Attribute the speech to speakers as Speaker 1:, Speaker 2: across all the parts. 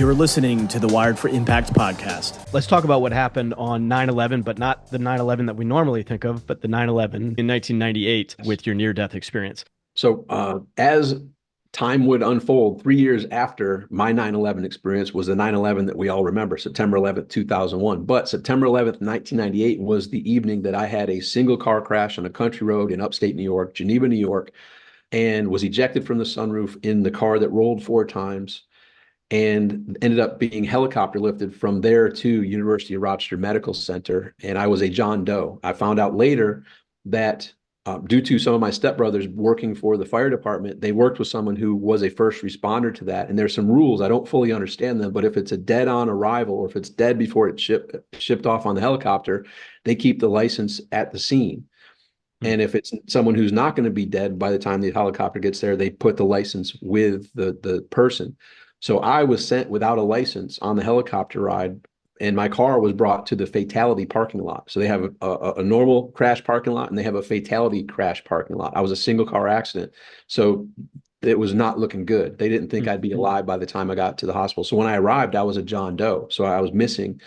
Speaker 1: You're listening to the Wired for Impact podcast. Let's talk about what happened on 9/11, but not the 9/11 that we normally think of, but the 9/11 in 1998 with your near-death experience.
Speaker 2: So as time would unfold, 3 years after my 9/11 experience was the 9/11 that we all remember, September 11th, 2001. But September 11th, 1998 was the evening that I had a single car crash on a country road in upstate New York, Geneva, New York, and was ejected from the sunroof in the car that rolled 4 times and ended up being helicopter lifted from there to University of Rochester Medical Center. And I was a John Doe. I found out later that due to some of my stepbrothers working for the fire department, they worked with someone who was a first responder to that. And there's some rules. I don't fully understand them, but if it's a dead on arrival or if it's dead before it's shipped off on the helicopter, they keep the license at the scene. And if it's someone who's not going to be dead by the time the helicopter gets there, they put the license with the person. So I was sent without a license on the helicopter ride, and my car was brought to the fatality parking lot. So they have a normal crash parking lot and they have a fatality crash parking lot. I was a single car accident. So it was not looking good. They didn't think I'd be alive by the time I got to the hospital. So when I arrived, I was a John Doe. So I was missing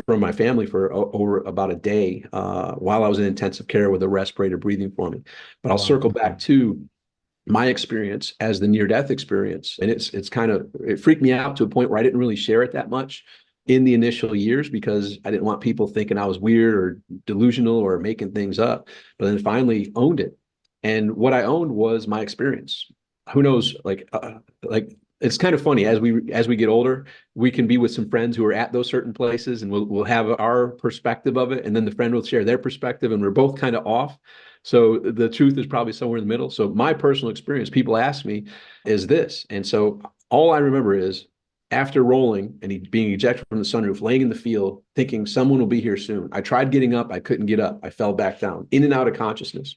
Speaker 2: from my family for over about a day while I was in intensive care with a respirator breathing for me. But I'll circle back to my experience as the near-death experience. And it freaked me out to a point where I didn't really share it that much in the initial years because I didn't want people thinking I was weird or delusional or making things up, but then finally owned it. And what I owned was my experience. Who knows, like it's kind of funny as we get older, we can be with some friends who are at those certain places and we'll have our perspective of it. And then the friend will share their perspective and we're both kind of off. So the truth is probably somewhere in the middle. So my personal experience, people ask me, is this. And so all I remember is after rolling and being ejected from the sunroof, laying in the field, thinking someone will be here soon. I tried getting up. I couldn't get up. I fell back down, in and out of consciousness.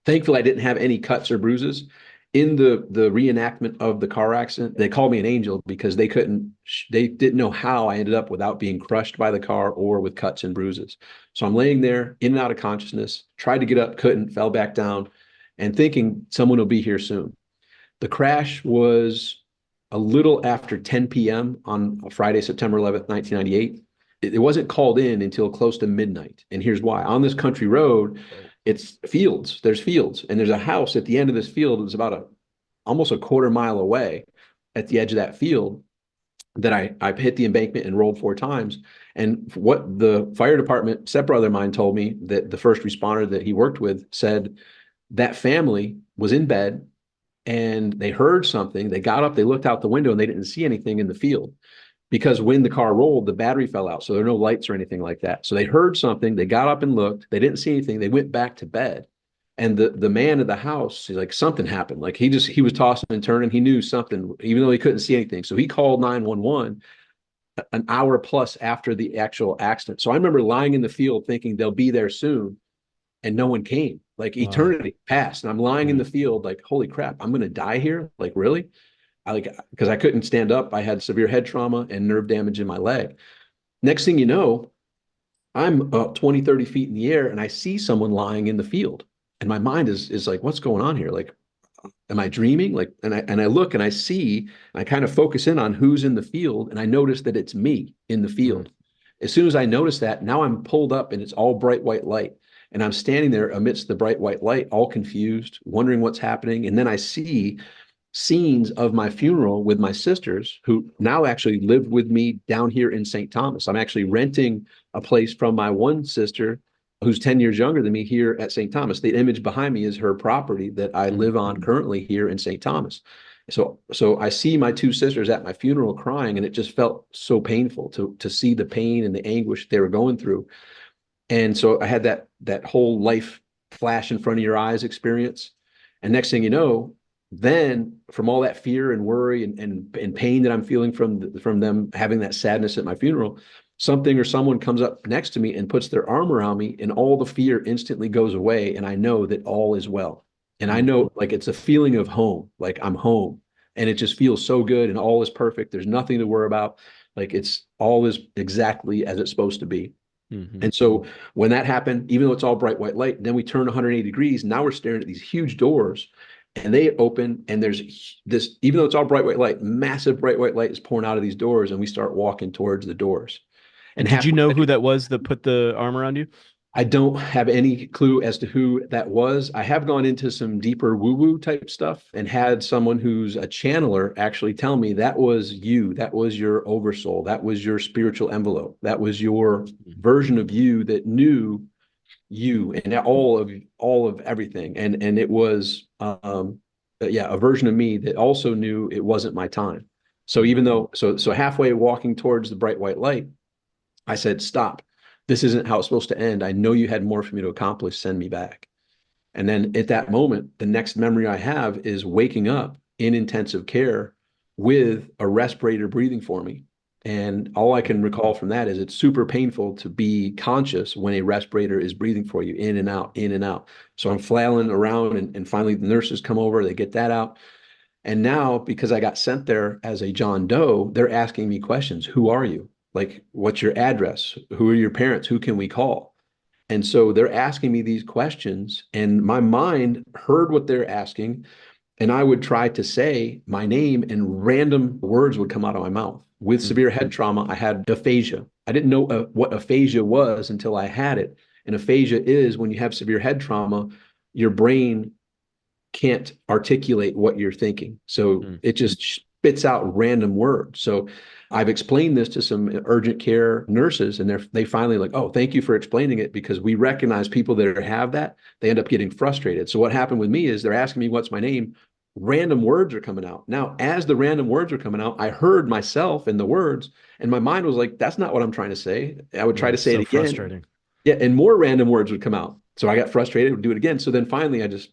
Speaker 2: Thankfully, I didn't have any cuts or bruises. In the reenactment of the car accident, they called me an angel because they didn't know how I ended up without being crushed by the car or with cuts and bruises. So I'm laying there in and out of consciousness, tried to get up, couldn't, fell back down, and thinking someone will be here soon. The crash was a little after 10 p.m. on Friday, September 11th, 1998. It wasn't called in until close to midnight. And here's why. On this country road, it's fields. There's fields. And there's a house at the end of this field. It was about almost a quarter mile away at the edge of that field that I hit the embankment and rolled 4 times. And what the fire department stepbrother of mine told me, that the first responder that he worked with said that family was in bed and they heard something. They got up, they looked out the window and they didn't see anything in the field. Because when the car rolled, the battery fell out. So there are no lights or anything like that. So they heard something. They got up and looked. They didn't see anything. They went back to bed. And the man at the house, he's like, something happened. Like he was tossing and turning. He knew something, even though he couldn't see anything. So he called 911 an hour plus after the actual accident. So I remember lying in the field thinking they'll be there soon. And no one came. Like eternity passed. And I'm lying in the field like, holy crap, I'm going to die here? Like, really? Because I couldn't stand up. I had severe head trauma and nerve damage in my leg. Next thing you know, I'm about 20, 30 feet in the air and I see someone lying in the field. And my mind is like, what's going on here? Like, am I dreaming? Like, and I look and I see, and I kind of focus in on who's in the field. And I notice that it's me in the field. As soon as I notice that, now I'm pulled up and it's all bright white light. And I'm standing there amidst the bright white light, all confused, wondering what's happening. And then I see scenes of my funeral with my sisters who now actually live with me down here in St. Thomas. I'm actually renting a place from my one sister who's 10 years younger than me here at St. Thomas. The image behind me is her property that I live on currently here in St. Thomas. So I see my 2 sisters at my funeral crying, and it just felt so painful to see the pain and the anguish they were going through. And so I had that whole life flash in front of your eyes experience. And next thing you know, then from all that fear and worry and pain that I'm feeling from them having that sadness at my funeral, something or someone comes up next to me and puts their arm around me, and all the fear instantly goes away. And I know that all is well. And I know, like, it's a feeling of home, like I'm home, and it just feels so good and all is perfect. There's nothing to worry about. Like all is exactly as it's supposed to be. And so when that happened, even though it's all bright white light, then we turn 180 degrees. Now we're staring at these huge doors. And they open, and there's this, even though it's all bright white light, massive bright white light is pouring out of these doors, and we start walking towards the doors.
Speaker 1: And
Speaker 2: And
Speaker 1: did you
Speaker 2: halfway,
Speaker 1: know who that was that put the arm around you?
Speaker 2: I don't have any clue as to who that was. I have gone into some deeper woo-woo type stuff and had someone who's a channeler actually tell me that was you, that was your oversoul, that was your spiritual envelope, that was your version of you that knew you and all of everything. And it was yeah, a version of me that also knew it wasn't my time. So even though so halfway walking towards the bright white light, I said, stop. This isn't how it's supposed to end. I know you had more for me to accomplish. Send me back. And then at that moment, the next memory I have is waking up in intensive care with a respirator breathing for me. And all I can recall from that is it's super painful to be conscious when a respirator is breathing for you in and out, in and out. So I'm flailing around, and finally the nurses come over, they get that out. And now, because I got sent there as a John Doe, they're asking me questions. Who are you? Like, what's your address? Who are your parents? Who can we call? And so they're asking me these questions, and my mind heard what they're asking. And I would try to say my name, and random words would come out of my mouth. With severe head trauma, I had aphasia. I didn't know what aphasia was until I had it. And aphasia is when you have severe head trauma, your brain can't articulate what you're thinking. So it just spits out random words. So I've explained this to some urgent care nurses, and they finally like, oh, thank you for explaining it, because we recognize people that have that, they end up getting frustrated. So what happened with me is they're asking me what's my name. Random words are coming out. Now, as the random words are coming out, I heard myself in the words, and my mind was like, that's not what I'm trying to say. I would try to say
Speaker 1: So
Speaker 2: it again.
Speaker 1: frustrating.
Speaker 2: Yeah, and more random words would come out. So I got frustrated, would do it again. So then finally I just,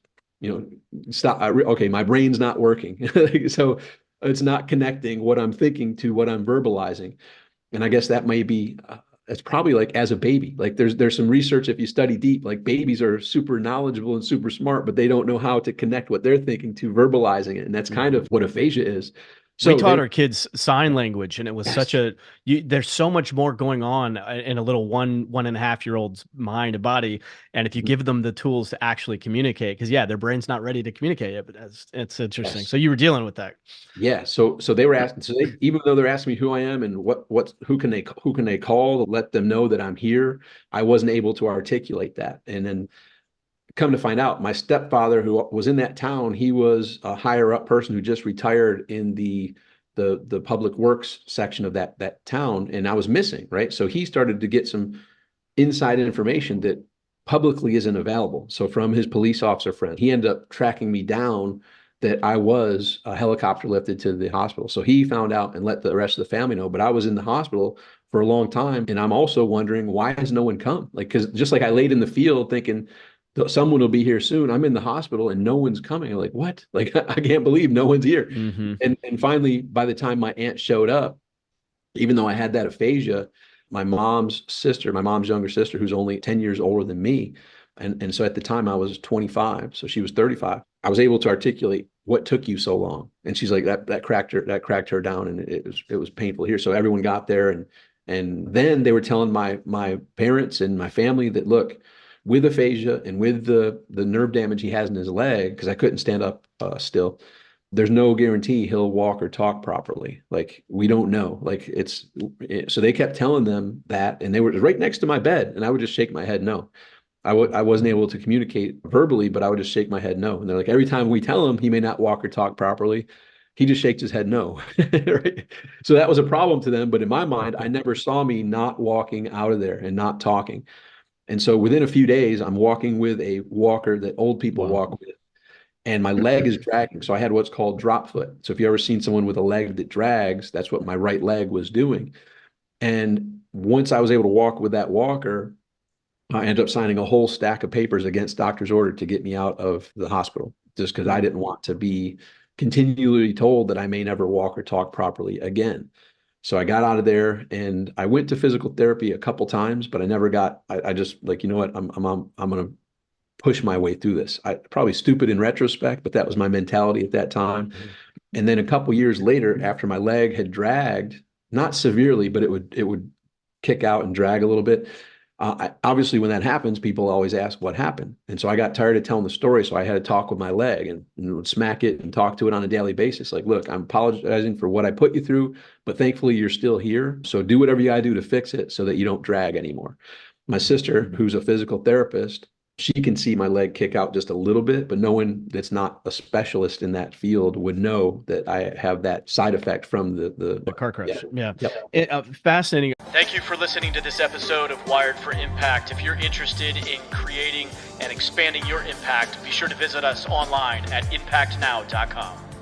Speaker 2: stop. Okay, my brain's not working. So it's not connecting what I'm thinking to what I'm verbalizing. And I guess that may be, it's probably like as a baby. Like there's some research, if you study deep, like babies are super knowledgeable and super smart, but they don't know how to connect what they're thinking to verbalizing it. And that's kind of what aphasia is.
Speaker 1: We
Speaker 2: So
Speaker 1: taught our kids sign language, and it was such
Speaker 2: yes,
Speaker 1: a there's so much more going on in a little 1.5 year old's mind and body. And if you give them the tools to actually communicate, because yeah, their brain's not ready to communicate it, but it's interesting.
Speaker 2: yes.
Speaker 1: So you were dealing with that.
Speaker 2: Yeah, so they were asking, so they, even though they're asking me who I am and who can they call to let them know that I'm here, I wasn't able to articulate that. And then come to find out, my stepfather, who was in that town, he was a higher up person who just retired in the public works section of that town, and I was missing, right? So he started to get some inside information that publicly isn't available. So from his police officer friend, he ended up tracking me down that I was helicopter lifted to the hospital. So he found out and let the rest of the family know, but I was in the hospital for a long time. And I'm also wondering, why has no one come? Like, because just like I laid in the field thinking someone will be here soon, I'm in the hospital and no one's coming. I'm like, what? Like, I can't believe no one's here.
Speaker 1: Mm-hmm.
Speaker 2: And finally, by the time my aunt showed up, even though I had that aphasia, my mom's younger sister, who's only 10 years older than me, and so at the time I was 25, so she was 35. I was able to articulate what took you so long, and she's like, that cracked her down, and it was painful here. So everyone got there, and then they were telling my parents and my family that, look, with aphasia and with the nerve damage he has in his leg, because I couldn't stand up still, there's no guarantee he'll walk or talk properly. Like, we don't know. Like, so they kept telling them that, and they were right next to my bed, and I would just shake my head no. I wasn't able to communicate verbally, but I would just shake my head no. And they're like, every time we tell him he may not walk or talk properly, he just shakes his head no. Right? So that was a problem to them. But in my mind, I never saw me not walking out of there and not talking. And so within a few days, I'm walking with a walker that old people
Speaker 1: Wow.
Speaker 2: walk with, and my leg is dragging. So I had what's called drop foot. So if you ever seen someone with a leg that drags, that's what my right leg was doing. And once I was able to walk with that walker, I ended up signing a whole stack of papers against doctor's order to get me out of the hospital, just because I didn't want to be continually told that I may never walk or talk properly again. So I got out of there, and I went to physical therapy a couple times, but I never got, I just like, you know what, I'm going to push my way through this. I probably stupid in retrospect, but that was my mentality at that time. And then a couple years later, after my leg had dragged, not severely, but it would kick out and drag a little bit. Obviously, when that happens, people always ask what happened. And so I got tired of telling the story. So I had to talk with my leg and would smack it and talk to it on a daily basis. Like, look, I'm apologizing for what I put you through, but thankfully you're still here. So do whatever you got to do to fix it so that you don't drag anymore. My sister, who's a physical therapist, she can see my leg kick out just a little bit, but no one that's not a specialist in that field would know that I have that side effect from
Speaker 1: The car crash. Yeah.
Speaker 2: Yep.
Speaker 1: Fascinating. Thank you for listening to this episode of Wired for Impact. If you're interested in creating and expanding your impact, be sure to visit us online at impactnow.com.